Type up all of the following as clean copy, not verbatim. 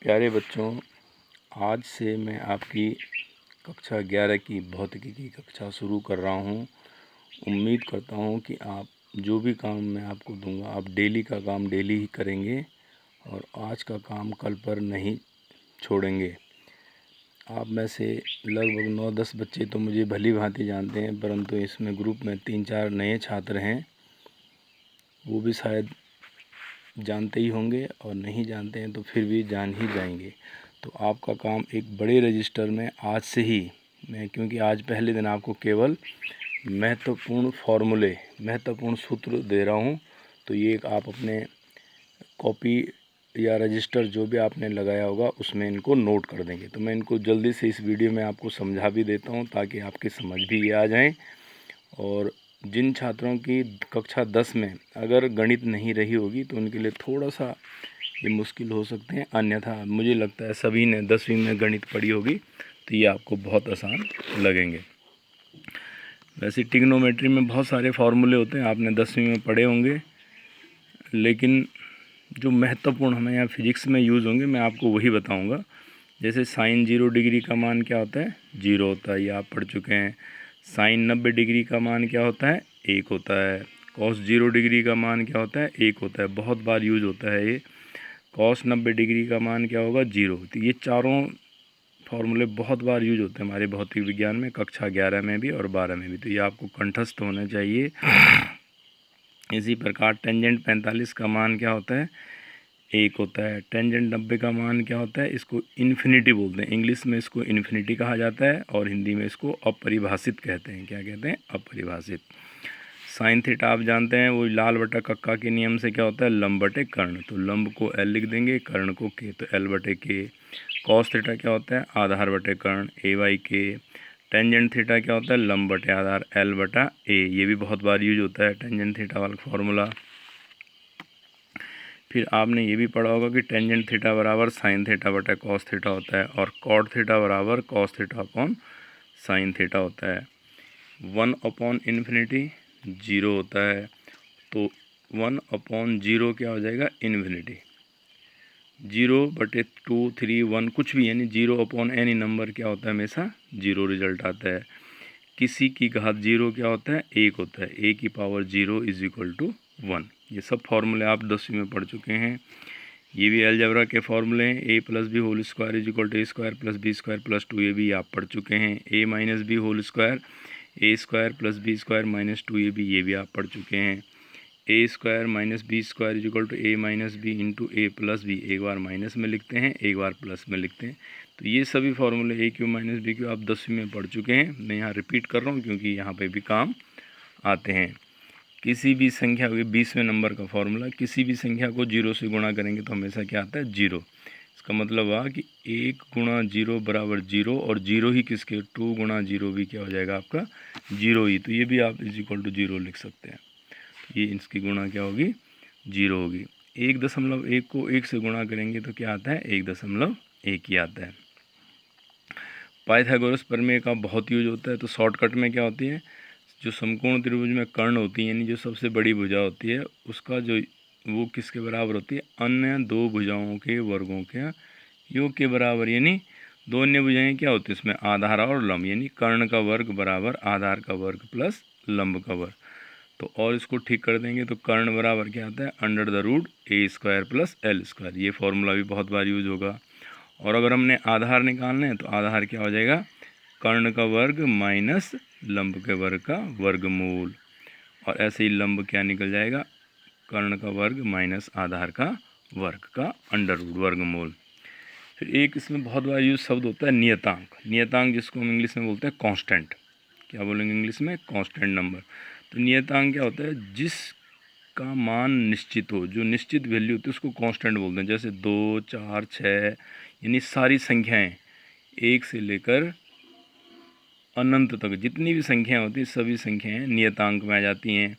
प्यारे बच्चों, आज से मैं आपकी कक्षा 11 की भौतिकी की कक्षा शुरू कर रहा हूँ। उम्मीद करता हूँ कि आप जो भी काम मैं आपको दूंगा, आप डेली का काम डेली ही करेंगे और आज का काम कल पर नहीं छोड़ेंगे। आप में से लगभग 9-10 बच्चे तो मुझे भली भांति जानते हैं, परंतु इसमें ग्रुप में 3-4 नए छात्र हैं, वो भी शायद जानते ही होंगे और नहीं जानते हैं तो फिर भी जान ही जाएंगे। तो आपका काम एक बड़े रजिस्टर में आज से ही मैं, क्योंकि आज पहले दिन आपको केवल महत्वपूर्ण फॉर्मूले, महत्वपूर्ण सूत्र दे रहा हूँ, तो ये एक आप अपने कॉपी या रजिस्टर जो भी आपने लगाया होगा उसमें इनको नोट कर देंगे। तो मैं इनको जल्दी से इस वीडियो में आपको समझा भी देता हूँ ताकि आपकी समझ भी ये आ जाए। और जिन छात्रों की कक्षा 10 में अगर गणित नहीं रही होगी तो उनके लिए थोड़ा सा ये मुश्किल हो सकते हैं, अन्यथा मुझे लगता है सभी ने 10वीं में गणित पढ़ी होगी तो ये आपको बहुत आसान लगेंगे। वैसे ट्रिग्नोमेट्री में बहुत सारे फार्मूले होते हैं, आपने 10वीं में पढ़े होंगे, लेकिन जो महत्वपूर्ण हमें यहाँ फिजिक्स में यूज़ होंगे मैं आपको वही बताऊँगा। जैसे साइन 0 डिग्री का मान क्या होता है? 0 होता है, ये आप पढ़ चुके हैं। साइन 90 डिग्री का मान क्या होता है? 1 होता है। कॉस 0 डिग्री का मान क्या होता है? 1 होता है, बहुत बार यूज होता है ये। कॉस 90 डिग्री का मान क्या होगा? 0। तो ये चारों फार्मूले बहुत बार यूज होते हैं हमारे भौतिक विज्ञान में, कक्षा 11 में भी और 12 में भी, तो ये आपको कंठस्थ होना चाहिए। इसी प्रकार टेंजेंट 45 का मान क्या होता है? 1 होता है। टेंजेंट 90 का मान क्या होता है? इसको इन्फिनिटी बोलते हैं, इंग्लिश में इसको इन्फिनिटी कहा जाता है और हिंदी में इसको अपरिभाषित कहते हैं। क्या कहते हैं? अपरिभाषित। साइन थीटा आप जानते हैं, वो लाल बटा कक्का के नियम से क्या होता है? लंब बटे कर्ण। तो लंब को एल लिख देंगे, कर्ण को के, तो एल बटे के। कॉस थीटा क्या होता है? आधार बटे कर्ण, ए बाई के। टेंजेंट थीटा क्या होता है? लंब बटे आधार, एल बटा ए। ये भी बहुत बार यूज होता है टेंजेंट थीटा वाला फॉर्मूला। फिर आपने ये भी पढ़ा होगा कि टेंजेंट थीटा बराबर साइन थीटा बटा कॉस थीटा होता है और कॉट थीटा बराबर cos theta upon sine theta होता है। 1 अपॉन इन्फिनिटी 0 होता है, तो 1 अपॉन 0 क्या हो जाएगा? इन्फिनिटी। 0 बटे 2, 3, 1 कुछ भी, यानी 0 अपॉन एनी नंबर क्या होता है? हमेशा 0 रिजल्ट आता है। किसी की घात 0 क्या होता है? 1 होता है। a की पावर 0 इज इक्वल टू 1। ये सब फार्मूले आप 10वीं में पढ़ चुके हैं। ये भी अलजेब्रा के फार्मूले हैं। a plus B whole square is equal to A square plus B square plus 2, ये भी आप पढ़ चुके हैं। a minus B whole square A square plus B square minus 2, ये भी आप पढ़ चुके हैं। A square minus B square is equal to A minus B into A plus B, एक बार माइनस में लिखते हैं, एक बार प्लस में लिखते हैं। तो ये सभी फार्मूले ए क्यू माइनस बी क्यू आप 10वीं में पढ़ चुके हैं। मैं यहाँ रिपीट कर रहा हूँ क्योंकि यहाँ पे भी काम आते हैं। किसी भी संख्या को, 20वें नंबर का फॉर्मूला, किसी भी संख्या को 0 से गुणा करेंगे तो हमेशा क्या आता है? 0। इसका मतलब हुआ कि 1 गुणा 0 बराबर 0, और 0 ही किसके? 2 गुणा 0 भी क्या हो जाएगा आपका? 0 ही। तो ये भी आप इज इक्वल टू 0 लिख सकते हैं। ये इसकी गुणा क्या होगी? 0 होगी। 1.1 को 1 से गुणा करेंगे तो क्या आता है? 1.1 ही आता है। पाइथागोरस प्रमेय का बहुत यूज होता है, तो शॉर्टकट में क्या होती है? जो समकोण त्रिभुज में कर्ण होती है, यानी जो सबसे बड़ी भुजा होती है, उसका जो वो किसके बराबर होती है? अन्य दो भुजाओं के वर्गों के योग के बराबर। यानी दो अन्य भुजाएं क्या होती है इसमें? आधार और लंब, यानी कर्ण का वर्ग बराबर आधार का वर्ग प्लस लंब का वर्ग। तो और इसको ठीक कर देंगे तो कर्ण बराबर क्या आता है? Under the root a square plus l square. ये फॉर्मूला भी बहुत बार यूज होगा। और अगर हमने आधार निकालना है तो आधार क्या हो जाएगा? कर्ण का वर्ग माइनस लंब के वर्ग का वर्गमूल। और ऐसे ही लंब क्या निकल जाएगा? कर्ण का वर्ग माइनस आधार का वर्ग का अंडर रूट वर्गमूल। फिर एक इसमें बहुत बार यूज शब्द होता है नियतांक। नियतांक जिसको हम इंग्लिश में बोलते हैं कांस्टेंट। क्या बोलेंगे इंग्लिश में? Constant number. तो नियतांक क्या होता है? जिसका मान निश्चित हो, जो निश्चित वैल्यू होती है उसको कांस्टेंट बोलते हैं। जैसे 2, 4, 6, यानी सारी संख्याएं 1 से लेकर अनंत तक जितनी भी संख्याएं होती हैं सभी संख्याएं नियतांक में आ जाती हैं।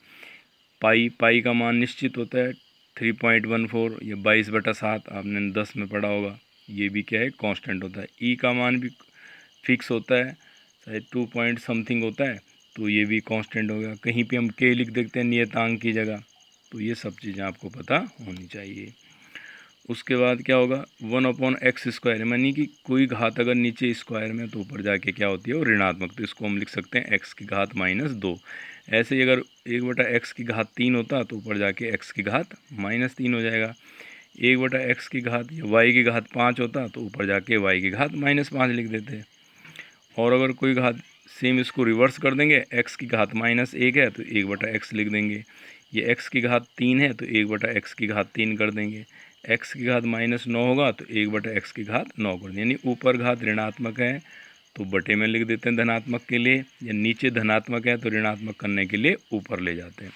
पाई का मान निश्चित होता है 3.14, ये 22/7 आपने 10 में पढ़ा होगा। ये भी क्या है? कांस्टेंट होता है। ई का मान भी फिक्स होता है, शायद 2 पॉइंट समथिंग होता है, तो ये भी कांस्टेंट हो गया। कहीं पे हम के लिख देते हैं नियतांक की जगह। तो ये सब चीज़ें आपको पता होनी चाहिए। उसके बाद क्या होगा 1/x², यानी कि कोई घात अगर नीचे स्क्वायर में तो ऊपर जाके क्या होती है वो ऋणात्मक, तो इसको हम लिख सकते हैं x⁻2। ऐसे ही अगर 1/x³ होता तो ऊपर जाके x⁻3 हो जाएगा। 1/x³ या y⁻5 होता तो ऊपर जाके y⁻5 लिख देते। और अगर कोई घात सेम इसको रिवर्स कर देंगे, x⁻1 है तो 1/x लिख देंगे। ये x⁻3 है तो 1/x⁻3 कर देंगे। x⁻−9 होगा तो 1/x⁻9 कर देंगे। यानी ऊपर घात ऋणात्मक है तो बटे में लिख देते हैं धनात्मक के लिए, या नीचे धनात्मक है तो ऋणात्मक करने के लिए ऊपर ले जाते हैं।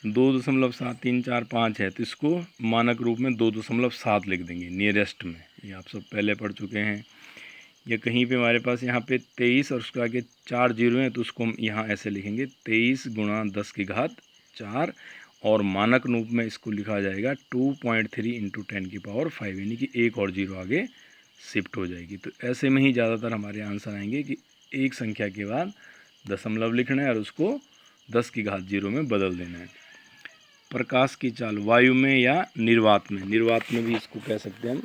2.7345 है तो इसको मानक रूप में 2.7 लिख देंगे नियरेस्ट में। ये आप सब पहले पढ़ चुके हैं। या कहीं पे हमारे पास यहाँ पे 23 और उसके आगे 4 जीरो हैं तो उसको हम यहाँ ऐसे लिखेंगे 23 × 10⁴, और मानक रूप में इसको लिखा जाएगा 2.3 × 10⁵, यानी कि एक और जीरो आगे शिफ्ट हो जाएगी। तो ऐसे में ही ज़्यादातर हमारे आंसर आएंगे कि एक संख्या के बाद दशमलव लिखना है और उसको 10⁻0 में बदल देना है। प्रकाश की चाल वायु में या निर्वात में, निर्वात में भी इसको कह सकते हैं हम।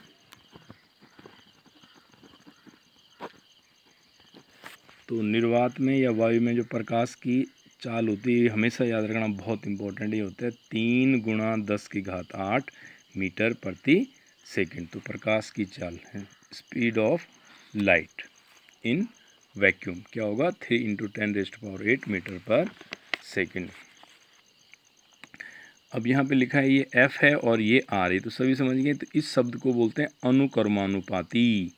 तो निर्वात में या वायु में जो प्रकाश की चाल होती है हमेशा याद रखना बहुत इंपॉर्टेंट, ये होता है 3 × 10⁸ मीटर प्रति सेकंड। तो प्रकाश की चाल है speed of light in vacuum क्या होगा 3 × 10⁸ मीटर पर सेकंड। अब यहाँ पे लिखा है ये F है और ये R है, तो सभी समझ गए। तो इस शब्द को बोलते हैं अनुक्रमानुपाती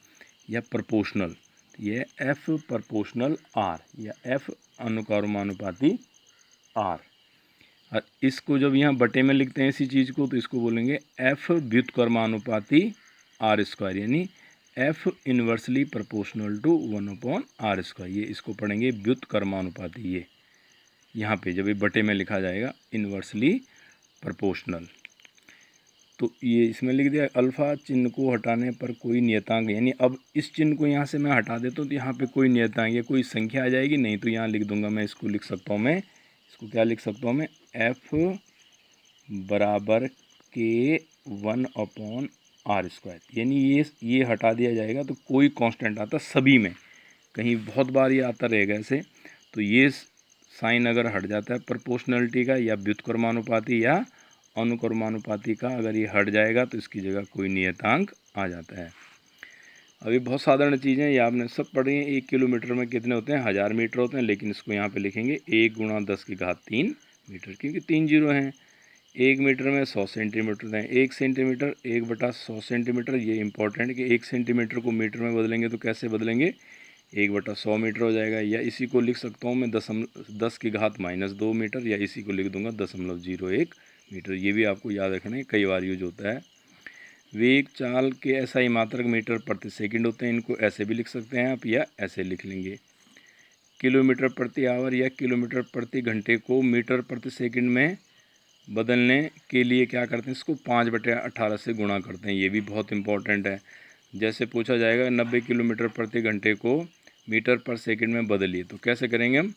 या प्रोपोर्शनल। ये F प्रोपोर्शनल R या F अनुक्रमानुपाती R। और इसको जब यहाँ बटे में लिखते हैं इसी चीज़ को तो इसको बोलेंगे F व्युत्क्रमानुपाती R², यानी F inversely proportional to 1/R²। ये इसको पढ़ेंगे व्युत्क्रमानुपाती। ये यहाँ पे जब ये बटे में लिखा जाएगा इन्वर्सली प्रोपोर्शनल, तो ये इसमें लिख दिया। अल्फ़ा चिन्ह को हटाने पर कोई नियतांक, यानी अब इस चिन्ह को यहाँ से मैं हटा देता हूँ तो यहाँ पे कोई नियतांक या कोई संख्या आ जाएगी नहीं, तो यहाँ लिख दूंगा मैं, इसको लिख सकता हूँ मैं, इसको क्या लिख सकता हूँ मैं, F बराबर के 1/R², यानी ये हटा दिया जाएगा तो कोई कांस्टेंट आता सभी में, कहीं बहुत बार ये आता रहेगा ऐसे, तो ये साइन अगर हट जाता है प्रोपोर्शनलिटी का या व्युत्क्रमानुपाती या अनुक्रमानुपाती का, अगर ये हट जाएगा तो इसकी जगह कोई नियतांक आ जाता है। अभी बहुत साधारण चीज़ें ये आपने सब पढ़ी हैं। 1 किलोमीटर में कितने होते हैं, 1000 मीटर होते हैं, लेकिन इसको यहाँ पे लिखेंगे 1 × 10⁻3 मीटर, क्योंकि 3 जीरो हैं। 1 मीटर में 100 सेंटीमीटर हैं। 1 सेंटीमीटर 1/100 सेंटीमीटर, ये इंपॉर्टेंट है कि 1 सेंटीमीटर को मीटर में बदलेंगे तो कैसे बदलेंगे, 1/100 मीटर हो जाएगा। या इसी को लिख सकता हूँ मैं 10⁻2 मीटर, या इसी को लिख दूंगा 0.01 मीटर। ये भी आपको याद रखना है, कई बार यूज होता है। वेग चाल के SI मात्रक मीटर प्रति सेकंड होते हैं, इनको ऐसे भी लिख सकते हैं आप या ऐसे लिख लेंगे। किलोमीटर प्रति आवर या किलोमीटर प्रति घंटे को मीटर प्रति सेकंड में बदलने के लिए क्या करते हैं, इसको 5/18 से गुणा करते हैं। ये भी बहुत इंपॉर्टेंट है। जैसे पूछा जाएगा 90 किलोमीटर प्रति घंटे को मीटर पर सेकंड में बदलिए, तो कैसे करेंगे हम,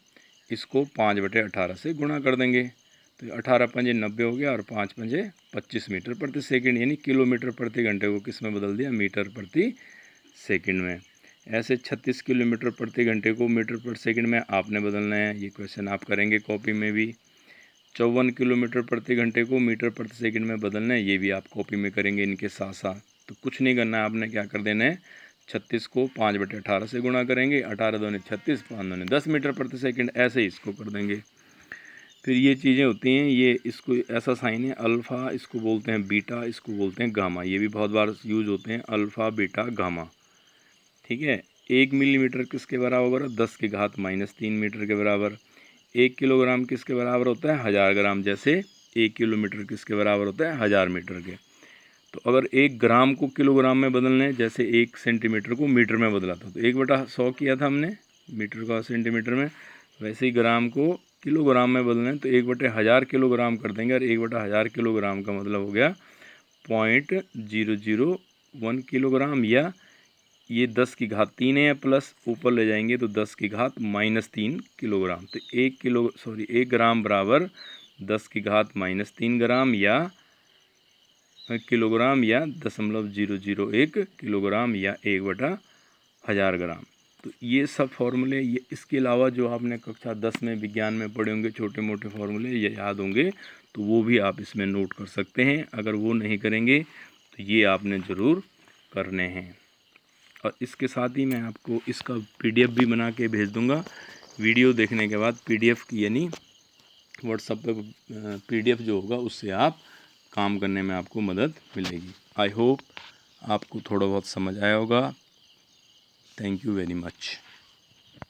इसको 5/18 से गुणा कर देंगे, तो 18 पंजे 90 हो गया और 5 पंजे 25 मीटर प्रति सेकंड, यानी किलोमीटर प्रति घंटे को किस में बदल दिया, मीटर प्रति सेकंड में। ऐसे 36 किलोमीटर प्रति घंटे को मीटर पर सेकंड में आपने बदलना है, ये क्वेश्चन आप करेंगे कॉपी में भी। 54 किलोमीटर प्रति घंटे को मीटर प्रति सेकंड में बदलना है, ये भी आप कॉपी में करेंगे इनके साथ साथ। तो कुछ नहीं करना है आपने, क्या कर देना है, 36 को 5/18 से गुणा करेंगे, 18 दूनी 36, 5 दूनी 10 मीटर प्रति सेकंड, ऐसे ही इसको कर देंगे। फिर ये चीज़ें होती हैं, ये इसको ऐसा साइन है अल्फ़ा, इसको बोलते हैं बीटा, इसको बोलते हैं गामा, ये भी बहुत बार यूज होते हैं, अल्फ़ा बीटा गामा। ठीक है। 1 मिलीमीटर किसके बराबर है, 10⁻³ मीटर के बराबर। 1 किलोग्राम किसके बराबर होता है, 1000 ग्राम। जैसे 1 किलोमीटर किसके बराबर होता है, 1000 मीटर के। तो अगर 1 ग्राम को किलोग्राम में बदलना है, जैसे 1 सेंटीमीटर को मीटर में बदला था तो 1/100 किया था हमने, मीटर का सेंटीमीटर में, वैसे ही ग्राम को किलोग्राम में बदलना है तो 1/1000 किलोग्राम कर देंगे, और 1/1000 किलोग्राम का मतलब हो गया 0.001 किलोग्राम, या ये 10⁻³ है प्लस ऊपर ले जाएंगे तो 10⁻³ किलोग्राम। तो 1 ग्राम बराबर 10⁻³ ग्राम, या किलोग्राम या 0.001 किलोग्राम या 1/1000 ग्राम। तो ये सब फॉर्मूले, ये इसके अलावा जो आपने कक्षा 10 में विज्ञान में पढ़े होंगे छोटे मोटे फॉर्मूले, ये याद होंगे तो वो भी आप इसमें नोट कर सकते हैं। अगर वो नहीं करेंगे तो ये आपने ज़रूर करने हैं। और इसके साथ ही मैं आपको इसका PDF भी बना के भेज दूँगा। वीडियो देखने के बाद PDF की, यानी व्हाट्सएप पे PDF जो होगा उससे आप काम करने में आपको मदद मिलेगी। आई होप आपको थोड़ा बहुत समझ आया होगा। Thank you very much.